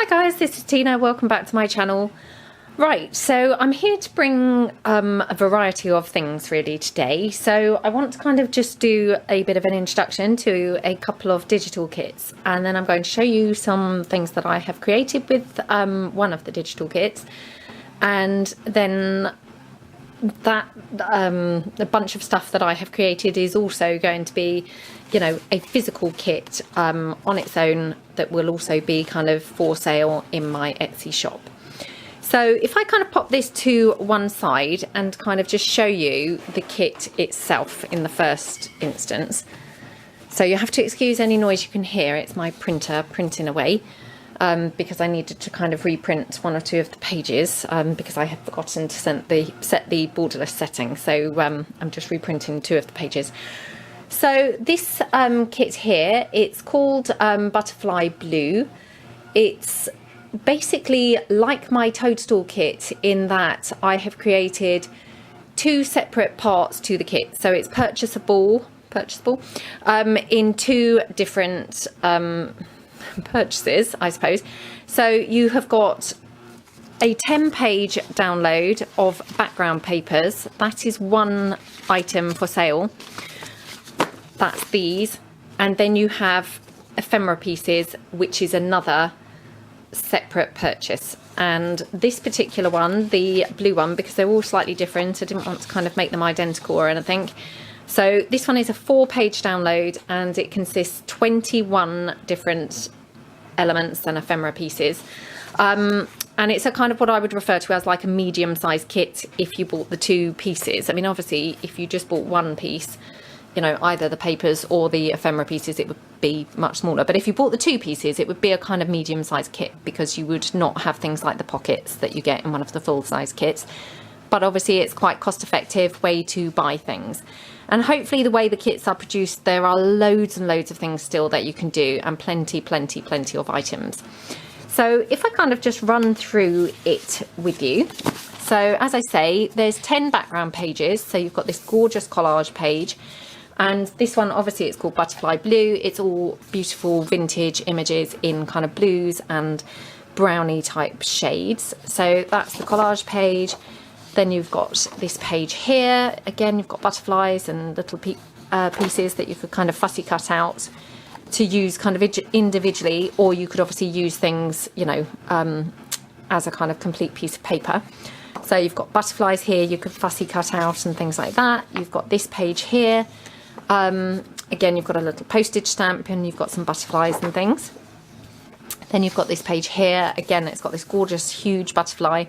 Hi guys, this is Tina. Welcome back to my channel. Right, so I'm here to bring a variety of things really today. So I want to kind of just do a bit of an introduction to a couple of digital kits, and then I'm going to show you some things that I have created with one of the digital kits, and then that a bunch of stuff that I have created is also going to be, you know, a physical kit on its own that will also be kind of for sale in my Etsy shop. So if I kind of pop this to one side and kind of just show you the kit itself in the first instance. So you have to excuse any noise you can hear. It's my printer printing away because I needed to kind of reprint one or two of the pages because I had forgotten to set the borderless setting. So I'm just reprinting two of the pages. So this kit here, it's called Butterfly Blue. It's basically like my toadstool kit in that I have created two separate parts to the kit. So it's purchasable in two different purchases, I suppose. So you have got a 10-page download of background papers. That is one item for sale. That's these. And then you have ephemera pieces, which is another separate purchase. And this particular one, the blue one, because they're all slightly different, I didn't want to kind of make them identical or anything. So this one is a 4-page download, and it consists 21 different elements and ephemera pieces. And it's a kind of what I would refer to as like a medium-sized kit if you bought the two pieces. I mean, obviously, if you just bought one piece, you know, either the papers or the ephemera pieces, it would be much smaller. But if you bought the two pieces, it would be a kind of medium-sized kit because you would not have things like the pockets that you get in one of the full-size kits. But obviously, it's quite cost-effective way to buy things. And hopefully the way the kits are produced, there are loads and loads of things still that you can do, and plenty of items. So if I kind of just run through it with you. So as I say, there's 10 background pages. So you've got this gorgeous collage page. And this one, obviously, it's called Butterfly Blue. It's all beautiful vintage images in kind of blues and brownie type shades. So that's the collage page. Then you've got this page here. Again, you've got butterflies and little pieces that you could kind of fussy cut out to use kind of individually, or you could obviously use things, you know, as a kind of complete piece of paper. So you've got butterflies here, you could fussy cut out and things like that. You've got this page here. Again, you've got a little postage stamp and you've got some butterflies and things. Then you've got this page here. Again, it's got this gorgeous, huge butterfly.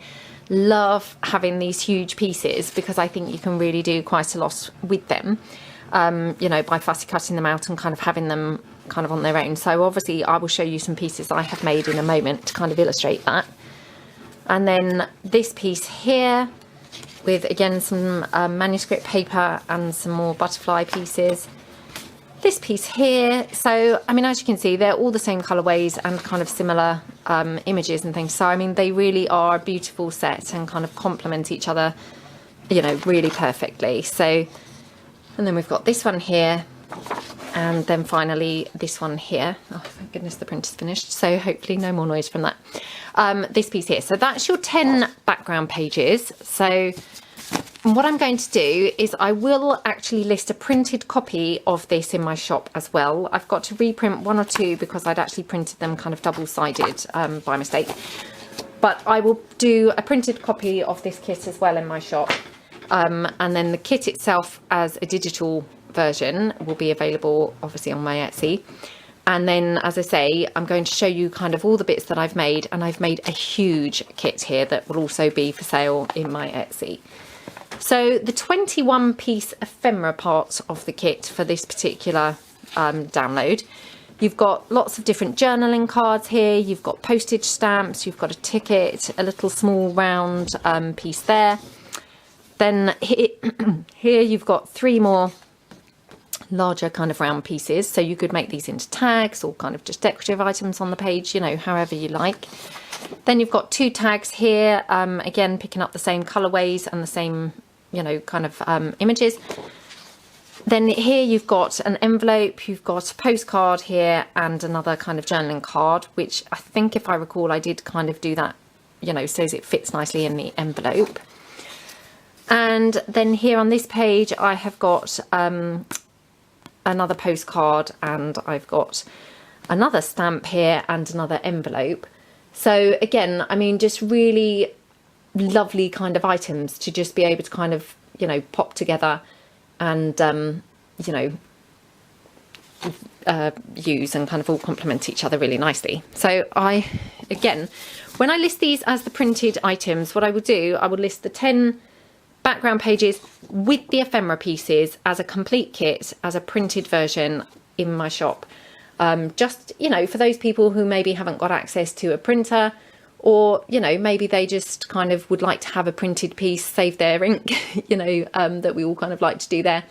Love having these huge pieces because I think you can really do quite a lot with them, you know, by fussy cutting them out and kind of having them kind of on their own. So obviously I will show you some pieces I have made in a moment to kind of illustrate that. And then this piece here with, again, some manuscript paper and some more butterfly pieces. This piece here, so I mean, as you can see, they're all the same colorways and kind of similar images and things. So I mean, they really are a beautiful set and kind of complement each other, you know, really perfectly. So, and then we've got this one here, and then finally this one here. Oh, thank goodness the printer's finished. So hopefully no more noise from that. This piece here. So that's your 10 background pages. So what I'm going to do is I will actually list a printed copy of this in my shop as well. I've got to reprint one or two because I'd actually printed them kind of double-sided by mistake. But I will do a printed copy of this kit as well in my shop. And then the kit itself as a digital version will be available obviously on my Etsy. And then, as I say, I'm going to show you kind of all the bits that I've made. And I've made a huge kit here that will also be for sale in my Etsy. So the 21-piece ephemera part of the kit for this particular download, you've got lots of different journaling cards here, you've got postage stamps, you've got a ticket, a little small round piece there. Then here you've got 3 more larger kind of round pieces, so you could make these into tags or kind of just decorative items on the page, you know, however you like. Then you've got 2 tags here, again picking up the same colorways and the same, you know, kind of images. Then here you've got an envelope, you've got a postcard here and another kind of journaling card, which I think, if I recall, I did kind of do that, you know, so it fits nicely in the envelope. And then here on this page, I have got another postcard, and I've got another stamp here and another envelope. So again, I mean, just really lovely kind of items to just be able to kind of, you know, pop together and you know, use and kind of all complement each other really nicely. So again, when I list these as the printed items, what I will do, I will list the 10 background pages with the ephemera pieces as a complete kit, as a printed version in my shop. Just, you know, for those people who maybe haven't got access to a printer, or, you know, maybe they just kind of would like to have a printed piece, save their ink, you know, that we all kind of like to do there.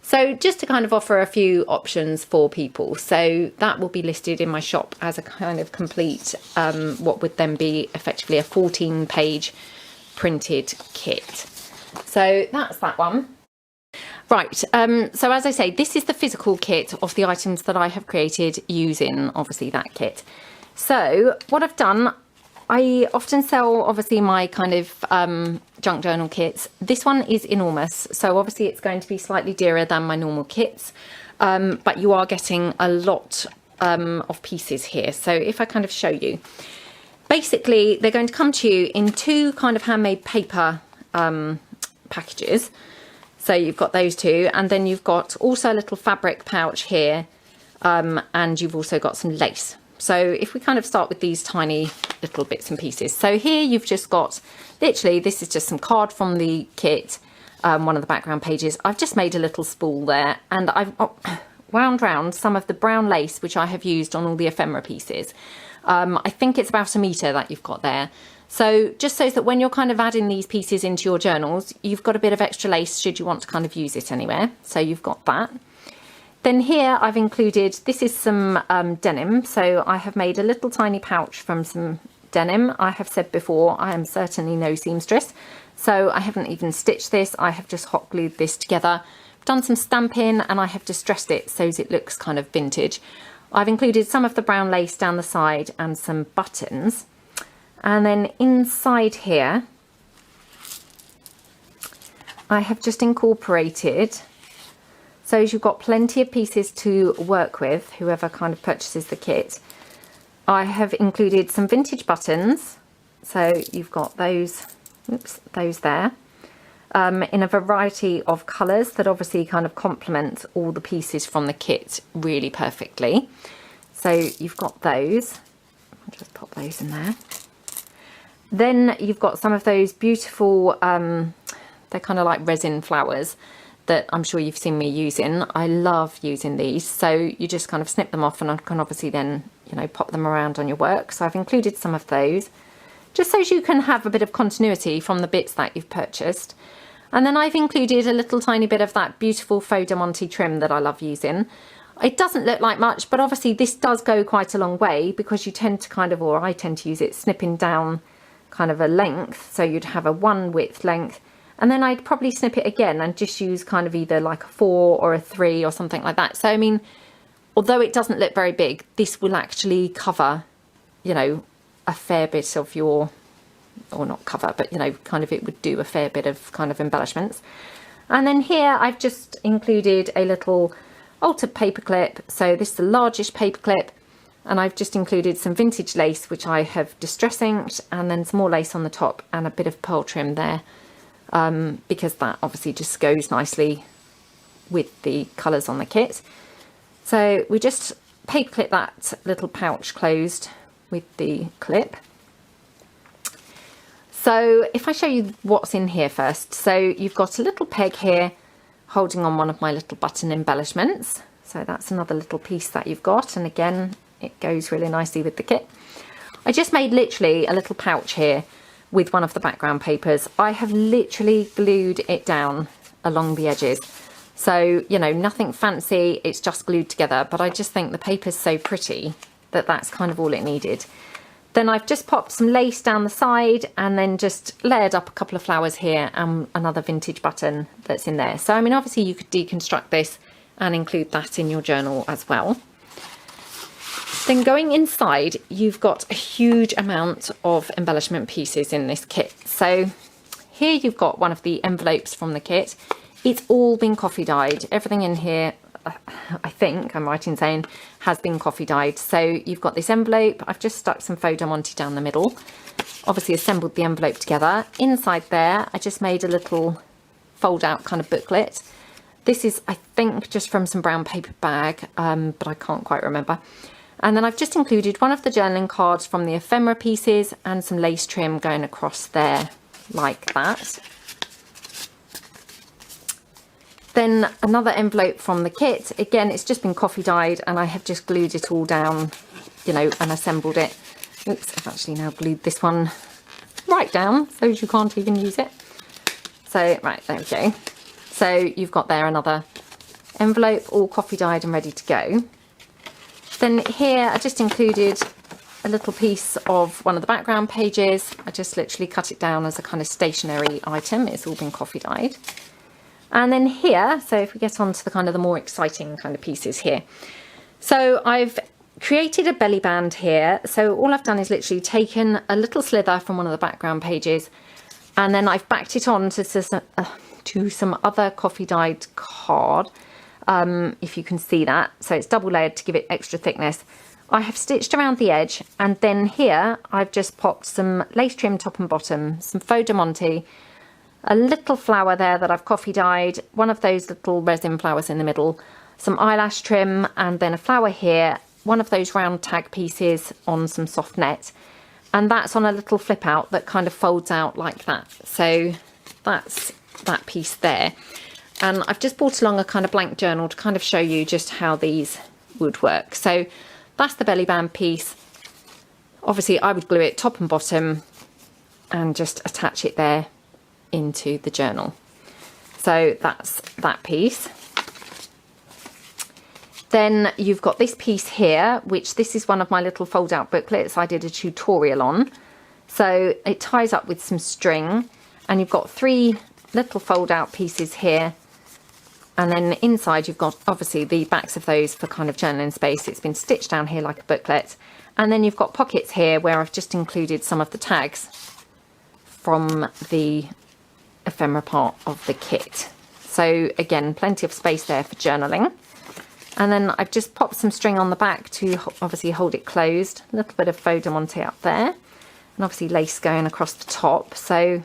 So just to kind of offer a few options for people. So that will be listed in my shop as a kind of complete, what would then be effectively a 14-page printed kit. So that's that one. Right, so as I say, this is the physical kit of the items that I have created using, obviously, that kit. So what I've done, I often sell, obviously, my kind of junk journal kits. This one is enormous, so obviously it's going to be slightly dearer than my normal kits, but you are getting a lot of pieces here. So if I kind of show you, basically they're going to come to you in 2 kind of handmade paper packages. So you've got those 2, and then you've got also a little fabric pouch here, and you've also got some lace. So if we kind of start with these tiny little bits and pieces. So here you've just got, literally, this is just some card from the kit, one of the background pages. I've just made a little spool there, and I've wound round some of the brown lace, which I have used on all the ephemera pieces. I think it's about 1 metre that you've got there. So just so that when you're kind of adding these pieces into your journals, you've got a bit of extra lace should you want to kind of use it anywhere. So you've got that. Then here I've included, this is some denim. So I have made a little tiny pouch from some denim. I have said before, I am certainly no seamstress. So I haven't even stitched this. I have just hot glued this together, done some stamping, and I have distressed it so it looks kind of vintage. I've included some of the brown lace down the side and some buttons. And then inside here, I have just incorporated, so you've got plenty of pieces to work with, whoever kind of purchases the kit. I have included some vintage buttons. So you've got those, those there, in a variety of colours that obviously kind of complement all the pieces from the kit really perfectly. So you've got those. I'll just pop those in there. Then you've got some of those beautiful, they're kind of like resin flowers that I'm sure you've seen me using. I love using these. So you just kind of snip them off, and I can obviously then, you know, pop them around on your work. So I've included some of those, just so you can have a bit of continuity from the bits that you've purchased. And then I've included a little tiny bit of that beautiful faux diamante trim that I love using. It doesn't look like much, but obviously this does go quite a long way, because you tend to kind of, or I tend to use it snipping down kind of a length. So you'd have a 1 width length, and then I'd probably snip it again and just use kind of either like a 4 or a 3 or something like that. So I mean, although it doesn't look very big, this will actually cover, you know, a fair bit of your, or not cover, but, you know, kind of it would do a fair bit of kind of embellishments. And then here I've just included a little altered paper clip. So this is the largest paper clip, and I've just included some vintage lace, which I have distress inked, and then some more lace on the top and a bit of pearl trim there, because that obviously just goes nicely with the colours on the kit. So we just paper clip that little pouch closed with the clip. So if I show you what's in here first, so you've got a little peg here holding on one of my little button embellishments. So that's another little piece that you've got, and again, it goes really nicely with the kit. I just made literally a little pouch here with one of the background papers. I have literally glued it down along the edges. So, you know, nothing fancy, it's just glued together, but I just think the paper's so pretty that that's kind of all it needed. Then I've just popped some lace down the side and then just layered up a couple of flowers here and another vintage button that's in there. So I mean, obviously you could deconstruct this and include that in your journal as well. Then going inside, you've got a huge amount of embellishment pieces in this kit. So here you've got one of the envelopes from the kit. It's all been coffee dyed. Everything in here, I think I'm right in saying, has been coffee dyed. So you've got this envelope. I've just stuck some faux diamante down the middle. Obviously assembled the envelope together. Inside there, I just made a little fold out kind of booklet. This is, I think, just from some brown paper bag, but I can't quite remember. And then I've just included one of the journaling cards from the ephemera pieces and some lace trim going across there like that. Then another envelope from the kit. Again, it's just been coffee dyed and I have just glued it all down, you know, and assembled it. Oops, I've actually now glued this one right down so you can't even use it. So, right, there we go. So you've got there another envelope, all coffee dyed and ready to go. Then here I just included a little piece of one of the background pages. I just literally cut it down as a kind of stationary item. It's all been coffee dyed. And then here, so if we get on to the kind of the more exciting kind of pieces here. So I've created a belly band here. So all I've done is literally taken a little slither from one of the background pages and then I've backed it on to some other coffee dyed card. If you can see that. So it's double layered to give it extra thickness. I have stitched around the edge and then here I've just popped some lace trim top and bottom, some faux diamante, a little flower there that I've coffee dyed, one of those little resin flowers in the middle, some eyelash trim and then a flower here, one of those round tag pieces on some soft net, and that's on a little flip out that kind of folds out like that. So that's that piece there. And I've just brought along a kind of blank journal to kind of show you just how these would work. So that's the belly band piece. Obviously I would glue it top and bottom and just attach it there into the journal. So that's that piece. Then you've got this piece here, which this is one of my little fold out booklets I did a tutorial on. So it ties up with some string and you've got 3 little fold out pieces here. And then inside you've got obviously the backs of those for kind of journaling space. It's been stitched down here like a booklet. And then you've got pockets here where I've just included some of the tags from the ephemera part of the kit. So again, plenty of space there for journaling. And then I've just popped some string on the back to obviously hold it closed. A little bit of faux diamante up there. And obviously lace going across the top. So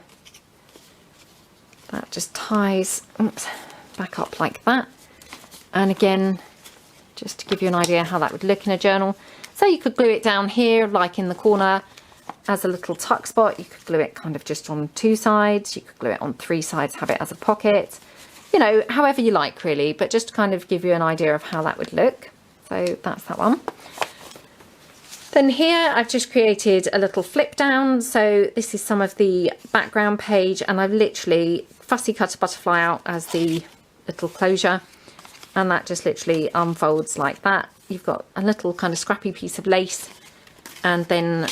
that just ties, oops, back up like that. And again, just to give you an idea how that would look in a journal. So you could glue it down here, like in the corner, as a little tuck spot. You could glue it kind of just on 2 sides. You could glue it on 3 sides, have it as a pocket. You know, however you like really, but just to kind of give you an idea of how that would look. So that's that one. Then here I've just created a little flip down. So this is some of the background page and I've literally fussy cut a butterfly out as the little closure, and that just literally unfolds like that. You've got a little kind of scrappy piece of lace and then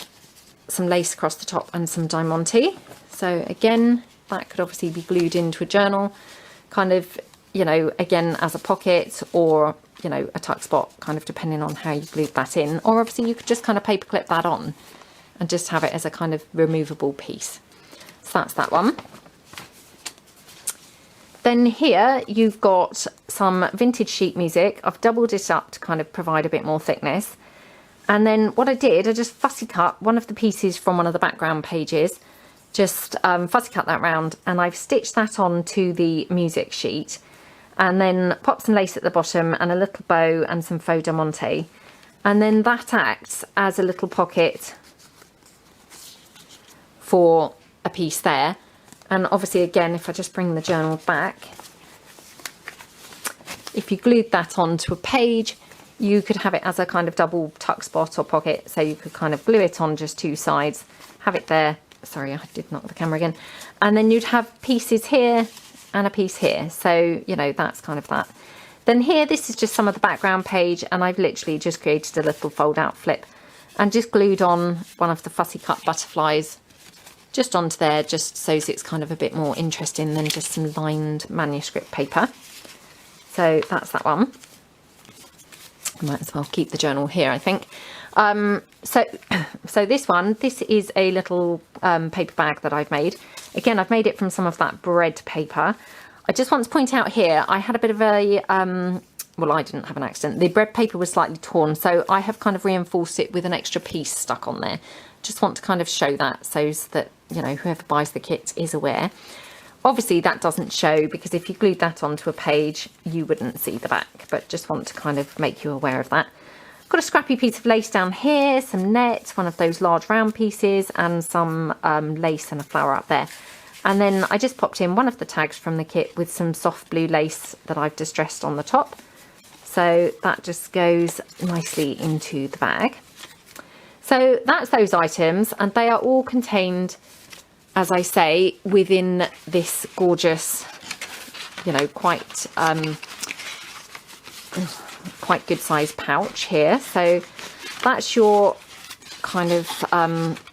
some lace across the top and some diamante. So again, that could obviously be glued into a journal, kind of, you know, again as a pocket or, you know, a tuck spot, kind of depending on how you glued that in. Or obviously you could just kind of paper clip that on and just have it as a kind of removable piece. So that's that one. Then here you've got some vintage sheet music. I've doubled it up to kind of provide a bit more thickness. And then what I did, I just fussy cut one of the pieces from one of the background pages, just fussy cut that round, and I've stitched that onto the music sheet and then popped some lace at the bottom and a little bow and some faux diamante. And then that acts as a little pocket for a piece there. And obviously again, if I just bring the journal back, if you glued that onto a page, you could have it as a kind of double tuck spot or pocket. So you could kind of glue it on just 2 sides, have it there. Sorry, I did knock the camera again. And then you'd have pieces here and a piece here. So, you know, that's kind of that. Then here, this is just some of the background page, and I've literally just created a little fold out flip and just glued on one of the fussy cut butterflies just onto there, just so it's kind of a bit more interesting than just some lined manuscript paper. So that's that one. I might as well keep the journal here, I think. So this one, this is a little paper bag that I've made. Again, I've made it from some of that bread paper. I just want to point out here, I had a bit of a, well, I didn't have an accident. The bread paper was slightly torn, so I have kind of reinforced it with an extra piece stuck on there. Just want to kind of show that so that, you know, whoever buys the kit is aware. Obviously that doesn't show because if you glued that onto a page, you wouldn't see the back, but just want to kind of make you aware of that. Got a scrappy piece of lace down here, some net, one of those large round pieces, and some lace and a flower up there. And then I just popped in one of the tags from the kit with some soft blue lace that I've distressed on the top. So that just goes nicely into the bag. So that's those items, and they are all contained, as I say, within this gorgeous, you know, quite good sized pouch here. So that's your kind of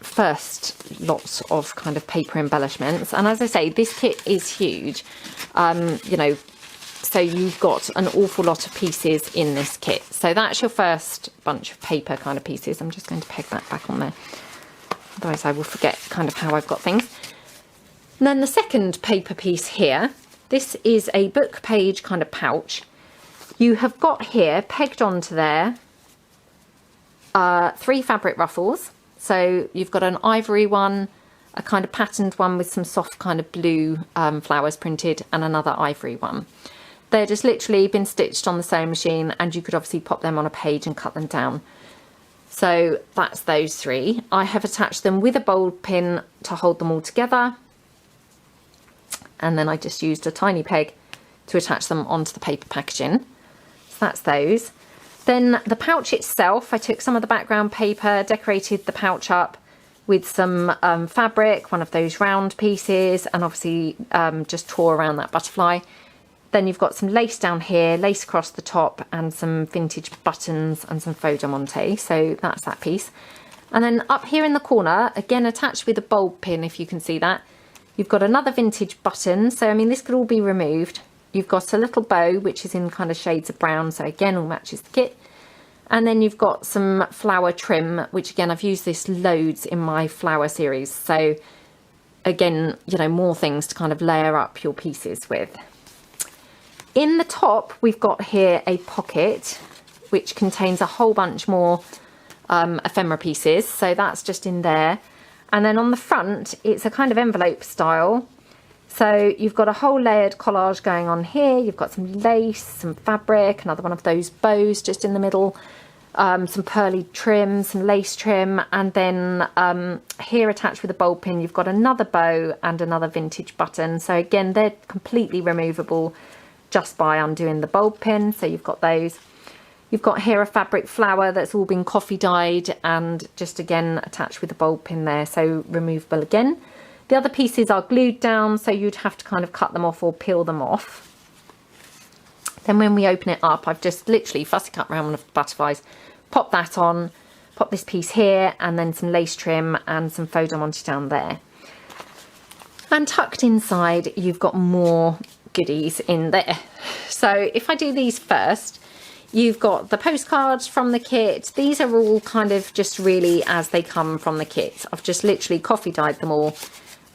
first lot of kind of paper embellishments. And as I say, this kit is huge, you know, so you've got an awful lot of pieces in this kit. So that's your first bunch of paper kind of pieces. I'm just going to peg that back on there, otherwise I will forget kind of how I've got things. And then the second paper piece here, this is a book page kind of pouch. You have got here pegged onto there 3 fabric ruffles. So you've got an ivory one, a kind of patterned one with some soft kind of blue flowers printed, and another ivory one. They're just literally been stitched on the sewing machine, and you could obviously pop them on a page and cut them down. So that's those 3. I have attached them with a bold pin to hold them all together, and then I just used a tiny peg to attach them onto the paper packaging. So that's those. Then the pouch itself, I took some of the background paper, decorated the pouch up with some fabric, one of those round pieces, and obviously just tore around that butterfly. Then you've got some lace down here, lace across the top, and some vintage buttons and some faux diamante. So that's that piece. And then up here in the corner, again attached with a bulb pin, if you can see that, you've got another vintage button. So I mean, this could all be removed. You've got a little bow, which is in kind of shades of brown, so again all matches the kit. And then you've got some flower trim, which again I've used this loads in my flower series. So again, you know, more things to kind of layer up your pieces with. In the top, we've got here a pocket, which contains a whole bunch more ephemera pieces. So that's just in there. And then on the front, it's a kind of envelope style. So you've got a whole layered collage going on here. You've got some lace, some fabric, another one of those bows just in the middle, some pearly trim, some lace trim, and then here attached with a bulb pin, you've got another bow and another vintage button. So again, they're completely removable just by undoing the bulb pin. So you've got those. You've got here a fabric flower that's all been coffee dyed and just again attached with a bulb pin there, so removable again. The other pieces are glued down, so you'd have to kind of cut them off or peel them off. Then when we open it up, I've just literally fussy cut around one of the butterflies, pop that on, pop this piece here, and then some lace trim and some faux diamante down there. And tucked inside, you've got more goodies in there. So if I do these first, you've got the postcards from the kit. These are all kind of just really as they come from the kit. I've just literally coffee dyed them all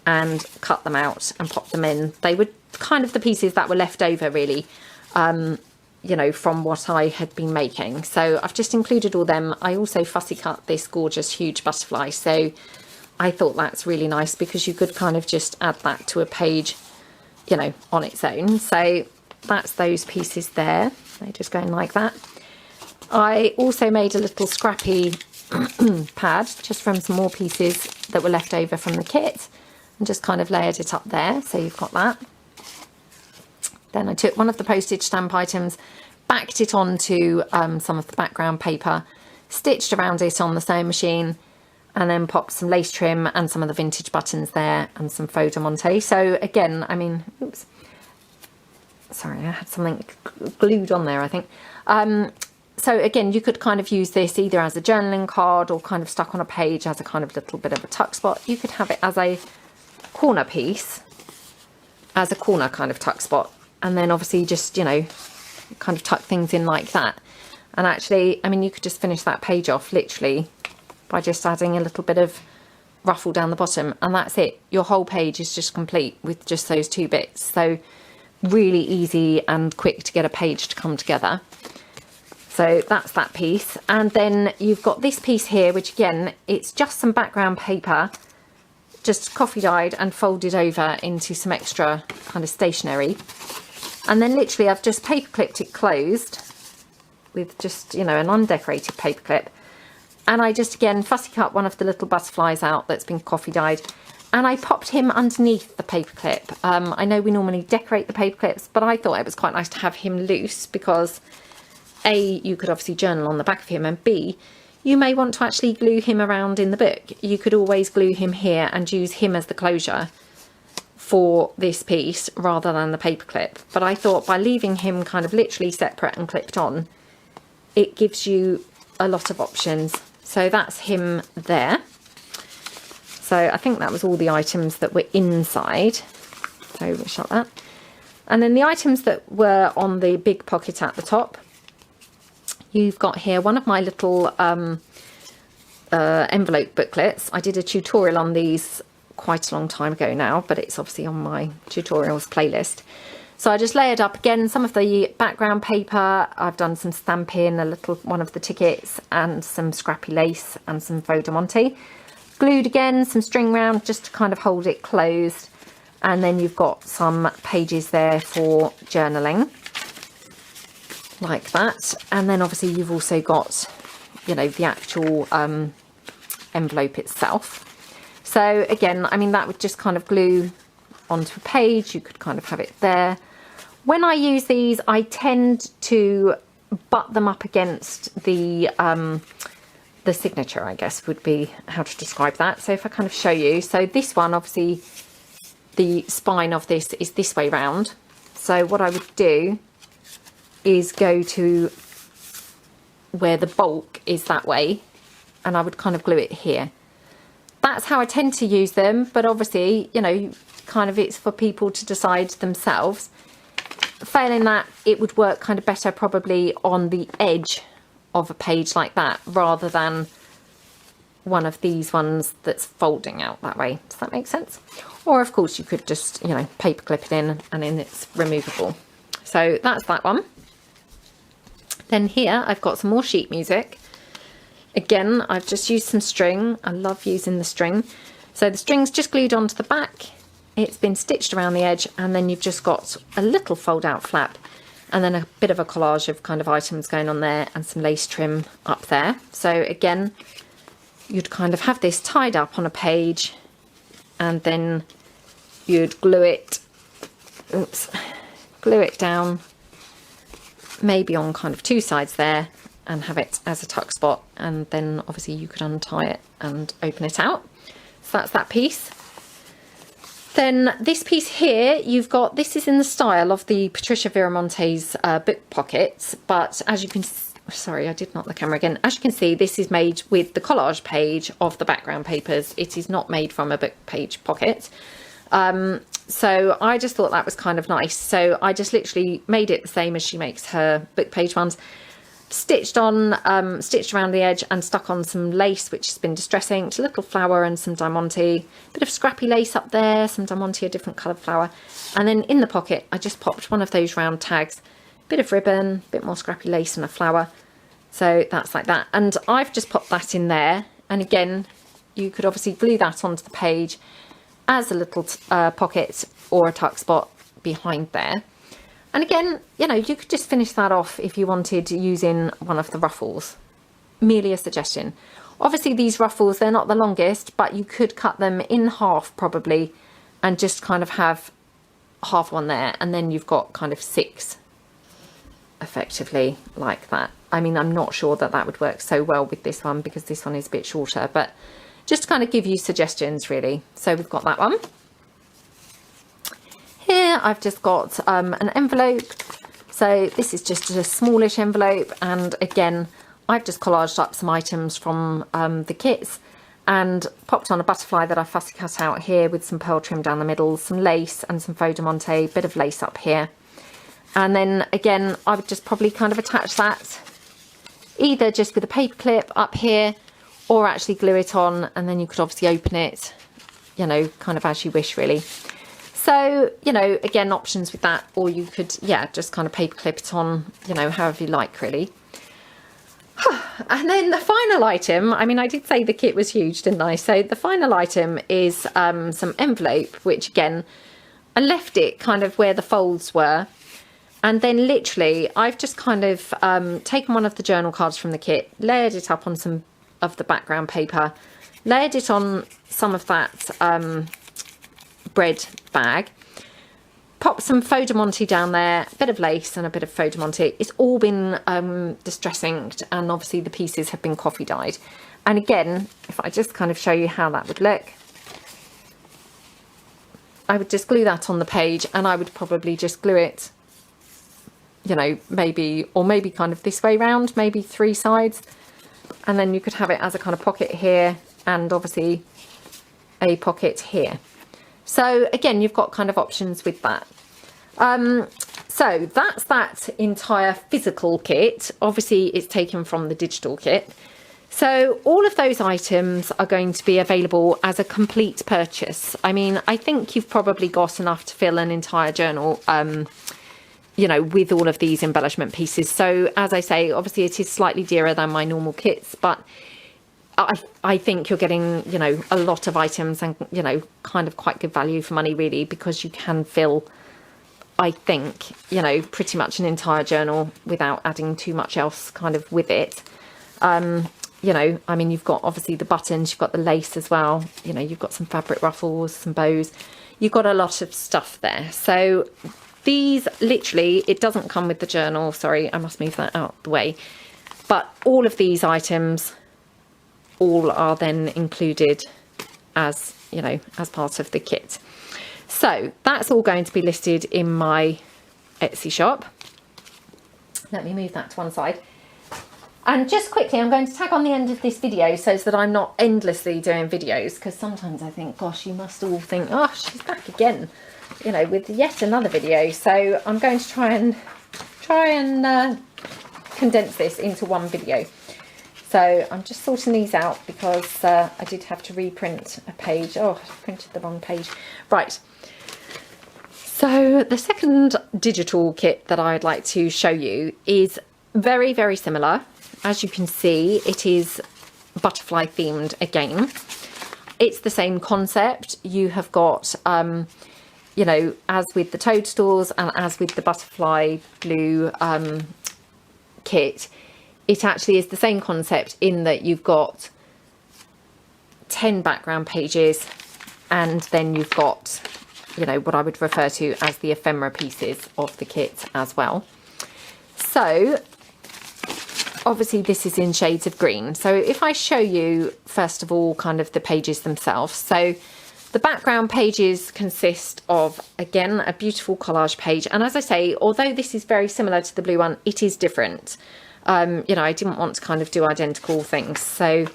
and cut them out and popped them in. They were kind of the pieces that were left over really, you know, from what I had been making. So I've just included all them. I also fussy cut this gorgeous huge butterfly. So I thought that's really nice because you could kind of just add that to a page, you know, on its own. So that's those pieces there. They're just going like that. I also made a little scrappy pad just from some more pieces that were left over from the kit and just kind of layered it up there. So you've got that. Then I took one of the postage stamp items, backed it onto some of the background paper, stitched around it on the sewing machine, and then popped some lace trim and some of the vintage buttons there and some faux diamante. So again, I mean, oops, sorry, I had something glued on there, I think. So again, you could kind of use this either as a journaling card or kind of stuck on a page as a kind of little bit of a tuck spot. You could have it as a corner piece, as a corner kind of tuck spot. And then obviously just, you know, kind of tuck things in like that. And actually, I mean, you could just finish that page off literally by just adding a little bit of ruffle down the bottom, and that's it. Your whole page is just complete with just those two bits. So really easy and quick to get a page to come together. So that's that piece. And then you've got this piece here, which again, it's just some background paper, just coffee dyed and folded over into some extra kind of stationery. And then literally I've just paper clipped it closed with just, you know, an undecorated paper clip. And I just, again, fussy cut one of the little butterflies out that's been coffee dyed. And I popped him underneath the paper clip. I know we normally decorate the paper clips, but I thought it was quite nice to have him loose because A, you could obviously journal on the back of him, and B, you may want to actually glue him around in the book. You could always glue him here and use him as the closure for this piece rather than the paper clip. But I thought by leaving him kind of literally separate and clipped on, it gives you a lot of options. So that's him there. So I think that was all the items that were inside. So we'll shut that. And then the items that were on the big pocket at the top, you've got here one of my little envelope booklets. I did a tutorial on these quite a long time ago now, but it's obviously on my tutorials playlist. So I just layered up again some of the background paper. I've done some stamping, a little one of the tickets, and some scrappy lace and some faux diamante. Glued again, some string round just to kind of hold it closed. And then you've got some pages there for journaling, like that. And then obviously you've also got, you know, the actual envelope itself. So again, I mean, that would just kind of glue onto a page. You could kind of have it there. When I use these, I tend to butt them up against the signature, I guess would be how to describe that. So if I kind of show you, so this one, obviously the spine of this is this way round. So what I would do is go to where the bulk is that way, and I would kind of glue it here. That's how I tend to use them, but obviously, you know, kind of it's for people to decide themselves. Failing that, it would work kind of better probably on the edge of a page like that rather than one of these ones that's folding out that way. Does that make sense? Or of course you could just, you know, paper clip it in and then it's removable. So that's that one. Then here I've got some more sheet music. Again, I've just used some string. I love using the string. So the string's just glued onto the back. It's been stitched around the edge, and then you've just got a little fold out flap and then a bit of a collage of kind of items going on there and some lace trim up there. So again, you'd kind of have this tied up on a page and then you'd glue it, glue it down maybe on kind of two sides there and have it as a tuck spot, and then obviously you could untie it and open it out. So that's that piece. Then this piece here, you've got, this is in the style of the Patricia Viramonte's book pockets, but as you can, sorry, I did knock the camera again. As you can see, this is made with the collage page of the background papers. It is not made from a book page pocket. So I just thought that was kind of nice. So I just literally made it the same as she makes her book page ones. Stitched on, stitched around the edge and stuck on some lace which has been distress inked, a little flower and some diamante, bit of scrappy lace up there, some diamante, a different coloured flower, and then in the pocket I just popped one of those round tags, bit of ribbon, bit more scrappy lace and a flower. So that's like that, and I've just popped that in there, and again you could obviously glue that onto the page as a little pocket or a tuck spot behind there. And again, you know, you could just finish that off if you wanted using one of the ruffles. Merely a suggestion. Obviously these ruffles, they're not the longest, but you could cut them in half probably and just kind of have half one there, and then you've got kind of 6 effectively like that. I mean, I'm not sure that that would work so well with this one because this one is a bit shorter, but just to kind of give you suggestions really. So we've got that one. Here I've just got an envelope, So this is just a smallish envelope, and again, I've just collaged up some items from the kits and popped on a butterfly that I fussy cut out here with some pearl trim down the middle, some lace and some faux diamante, bit of lace up here. And then again, I would just probably kind of attach that either just with a paper clip up here, or actually glue it on, and then you could obviously open it, you know, kind of as you wish really. So, you know, again, options with that, or you could, yeah, just kind of paper clip it on, you know, however you like really. And then the final item, I mean, I did say the kit was huge, didn't I? So the final item is some envelope, which again, I left it kind of where the folds were. And then literally, I've just kind of taken one of the journal cards from the kit, layered it up on some of the background paper, layered it on some of that bread bag, popped some faux diamante down there, a bit of lace and a bit of faux diamante. It's all been distress inked, and obviously the pieces have been coffee dyed. And again, if I just kind of show you how that would look, I would just glue that on the page, and I would probably just glue it, you know, maybe kind of this way round, maybe 3 sides, and then you could have it as a kind of pocket here, and obviously a pocket here. So again, you've got kind of options with that. So that's that entire physical kit. Obviously it's taken from the digital kit. So all of those items are going to be available as a complete purchase. I mean, I think you've probably got enough to fill an entire journal, you know, with all of these embellishment pieces. So as I say, obviously it is slightly dearer than my normal kits, but I think you're getting, you know, a lot of items and, you know, kind of quite good value for money really, because you can fill, I think, you know, pretty much an entire journal without adding too much else kind of with it. You know, I mean, you've got obviously the buttons, you've got the lace as well, you know, you've got some fabric ruffles, some bows, you've got a lot of stuff there. So these literally, it doesn't come with the journal, sorry, I must move that out the way, but all of these items all are then included as, you know, as part of the kit. So that's all going to be listed in my Etsy shop. Let me move that to one side. And just quickly, I'm going to tag on the end of this video so that I'm not endlessly doing videos, because sometimes I think, gosh, you must all think, oh, she's back again, you know, with yet another video. So I'm going to try and condense this into one video. So I'm just sorting these out because I did have to reprint a page. Oh, I printed the wrong page. Right. So the second digital kit that I'd like to show you is very, very similar. As you can see, it is butterfly themed again. It's the same concept. You have got, you know, as with the toadstools and as with the butterfly blue kit, it actually is the same concept in that you've got 10 background pages, and then you've got, you know, what I would refer to as the ephemera pieces of the kit as well. So obviously this is in shades of green. So if I show you first of all kind of the pages themselves. So the background pages consist of, again, a beautiful collage page. And as I say, although this is very similar to the blue one, it is different. You know, I didn't want to kind of do identical things. So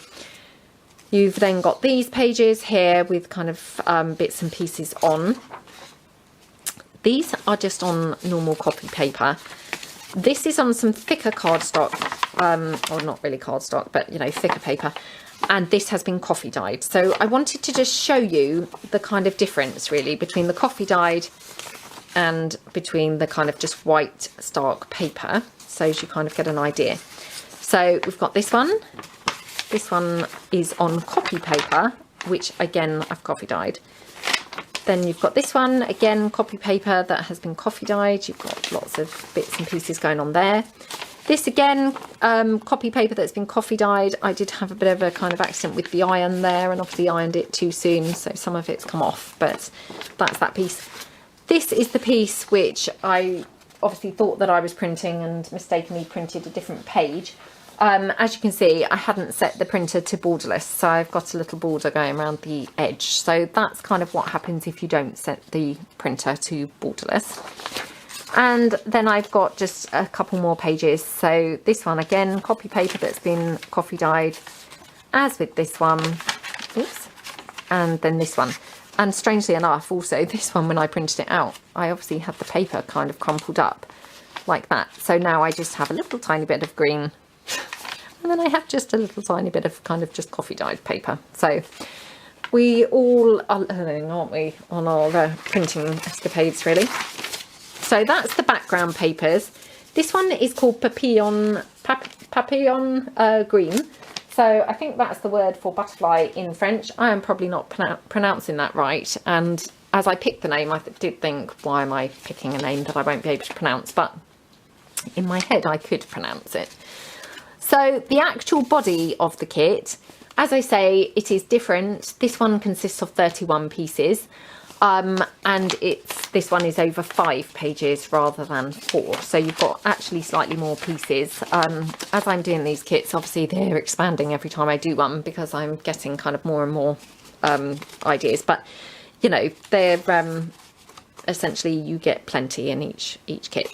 you've then got these pages here with kind of bits and pieces on. These are just on normal copy paper. This is on some thicker cardstock, or not really cardstock, but, you know, thicker paper. And this has been coffee dyed. So I wanted to just show you the kind of difference really between the coffee dyed and between the kind of just white stark paper, so as you kind of get an idea. So we've got this one. This one is on copy paper, which again I've coffee dyed. Then you've got this one, again copy paper that has been coffee dyed. You've got lots of bits and pieces going on there. This again, copy paper that's been coffee dyed. I did have a bit of a kind of accident with the iron there, and obviously ironed it too soon, so some of it's come off, but that's that piece. This is the piece which I obviously thought that I was printing and mistakenly printed a different page. As you can see, I hadn't set the printer to borderless, so I've got a little border going around the edge. So that's kind of what happens if you don't set the printer to borderless. And then I've got just a couple more pages. So this one again, copy paper that's been coffee dyed, as with this one. Oops. And then this one. And strangely enough, also this one, when I printed it out, I obviously had the paper kind of crumpled up like that. So now I just have a little tiny bit of green, and then I have just a little tiny bit of kind of just coffee dyed paper. So we all are learning, aren't we, on our printing escapades, really. So that's the background papers. This one is called Papillion Green. So I think that's the word for butterfly in French. I am probably not pronouncing that right. And as I picked the name, I did think, why am I picking a name that I won't be able to pronounce? But in my head, I could pronounce it. So the actual body of the kit, as I say, it is different. This one consists of 31 pieces. And this one is over 5 pages rather than 4. So you've got actually slightly more pieces. As I'm doing these kits, obviously they're expanding every time I do one because I'm getting kind of more and more ideas. But, you know, they're essentially you get plenty in each kit.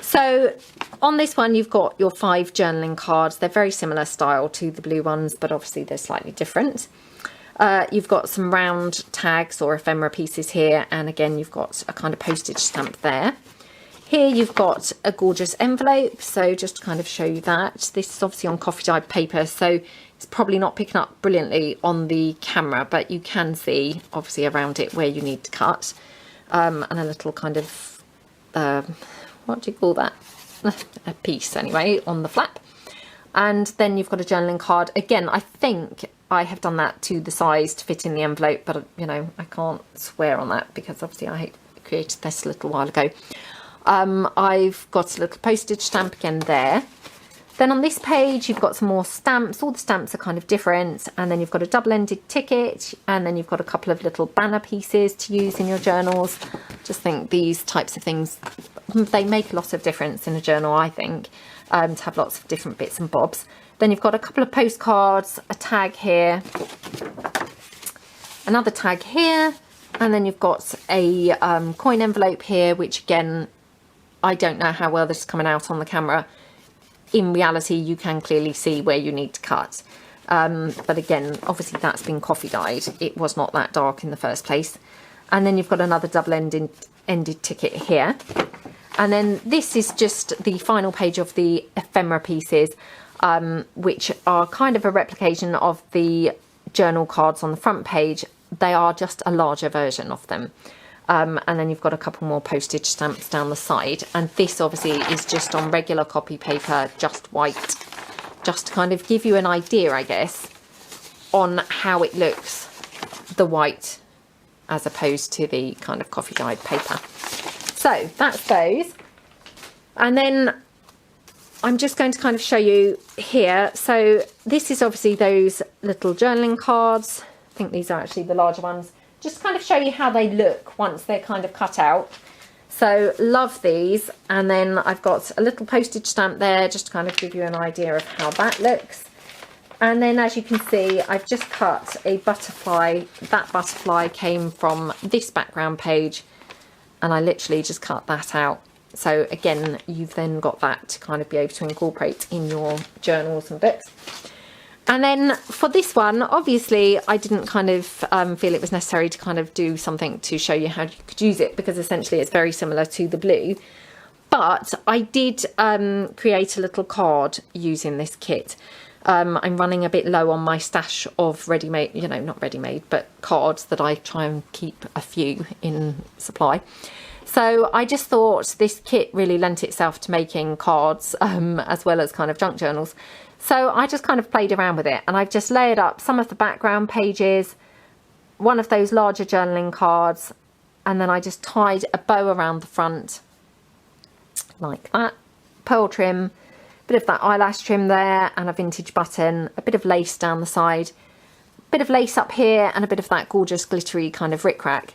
So on this one, you've got your 5 journaling cards. They're very similar style to the blue ones, but obviously they're slightly different. You've got some round tags or ephemera pieces here, and again you've got a kind of postage stamp there. Here you've got a gorgeous envelope, so just to kind of show you that. This is obviously on coffee dyed paper, so it's probably not picking up brilliantly on the camera, but you can see obviously around it where you need to cut. And a little kind of, what do you call that? A piece anyway on the flap. And then you've got a journaling card. Again, I think I have done that to the size to fit in the envelope, but you know, I can't swear on that because obviously I created this a little while ago. I've got a little postage stamp again there. Then on this page, you've got some more stamps. All the stamps are kind of different. And then you've got a double-ended ticket. And then you've got a couple of little banner pieces to use in your journals. Just think these types of things, they make a lot of difference in a journal, I think, to have lots of different bits and bobs. Then you've got a couple of postcards, a tag here, another tag here. And then you've got a coin envelope here, which again, I don't know how well this is coming out on the camera. In reality, you can clearly see where you need to cut. But again, obviously that's been coffee dyed. It was not that dark in the first place. And then you've got another double-ended ticket here. And then this is just the final page of the ephemera pieces, which are kind of a replication of the journal cards on the front page. They are just a larger version of them. And then you've got a couple more postage stamps down the side. And this obviously is just on regular copy paper, just white, just to kind of give you an idea, I guess, on how it looks, the white, as opposed to the kind of coffee dyed paper. So that's those. And then I'm just going to kind of show you here. So this is obviously those little journaling cards. I think these are actually the larger ones. Just to kind of show you how they look once they're kind of cut out. So love these. And then I've got a little postage stamp there just to kind of give you an idea of how that looks. And then as you can see, I've just cut a butterfly. That butterfly came from this background page, and I literally just cut that out. So again, you've then got that to kind of be able to incorporate in your journals and books. And then for this one, obviously I didn't kind of feel it was necessary to kind of do something to show you how you could use it, because essentially it's very similar to the blue. But I did create a little card using this kit. I'm running a bit low on my stash of ready-made, you know, not ready-made, but cards that I try and keep a few in supply. So I just thought this kit really lent itself to making cards as well as kind of junk journals. So I just kind of played around with it, and I've just layered up some of the background pages, one of those larger journaling cards, and then I just tied a bow around the front like that, pearl trim, bit of that eyelash trim there, and a vintage button, a bit of lace down the side, a bit of lace up here, and a bit of that gorgeous glittery kind of rickrack.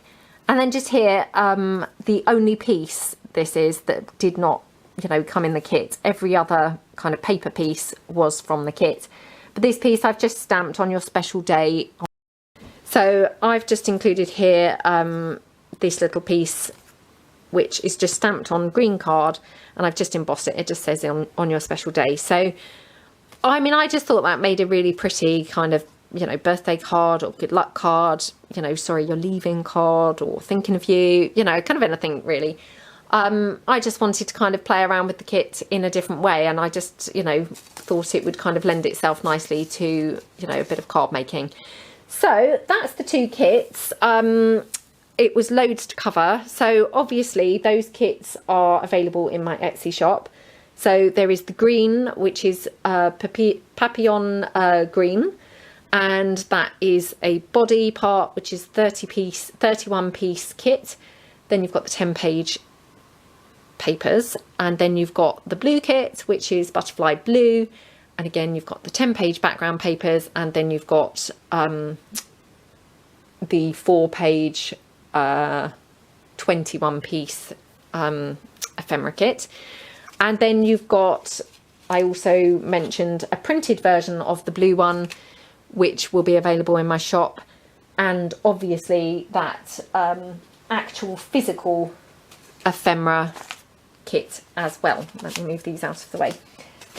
And then just here, the only piece this is that did not, you know, come in the kit. Every other kind of paper piece was from the kit. But this piece I've just stamped on your special day. So I've just included here this little piece which is just stamped on green card, and I've just embossed it. It just says on your special day. So I mean, I just thought that made a really pretty kind of, you know, birthday card or good luck card, you know, sorry you're leaving card, or thinking of you, you know, kind of anything really. I just wanted to kind of play around with the kit in a different way, and I just, you know, thought it would kind of lend itself nicely to, you know, a bit of card making. So that's the 2 kits. It was loads to cover. So obviously those kits are available in my Etsy shop. So there is the green, which is Papillion Green, and that is a body part, which is 31 piece kit. Then you've got the 10-page papers, and then you've got the blue kit, which is butterfly blue, and again you've got the 10-page background papers, and then you've got the 4-page 21 piece ephemera kit. And then you've got, I also mentioned a printed version of the blue one, which will be available in my shop, and obviously that actual physical ephemera kit as well. Let me move these out of the way.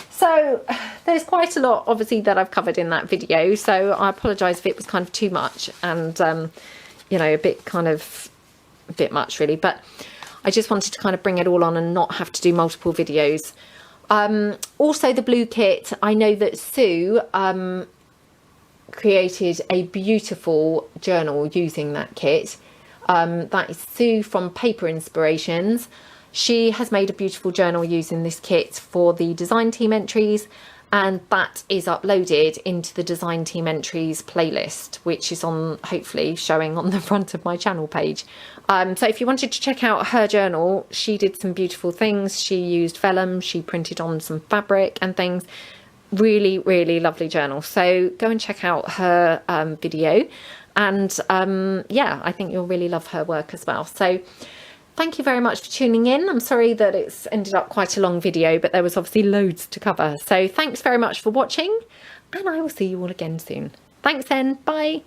So there's quite a lot obviously that I've covered in that video, so I apologise if it was kind of too much, and you know, a bit much really, but I just wanted to kind of bring it all on and not have to do multiple videos. Also the blue kit, I know that Sue created a beautiful journal using that kit. That is Sue from Paper Inspirations. She has made a beautiful journal using this kit for the design team entries, and that is uploaded into the design team entries playlist, which is on, hopefully showing on the front of my channel page. So if you wanted to check out her journal, she did some beautiful things. She used vellum, she printed on some fabric and things. Really, really lovely journal. So go and check out her video, and yeah, I think you'll really love her work as well. So thank you very much for tuning in. I'm sorry that it's ended up quite a long video, but there was obviously loads to cover. So thanks very much for watching, and I will see you all again soon. Thanks then, bye.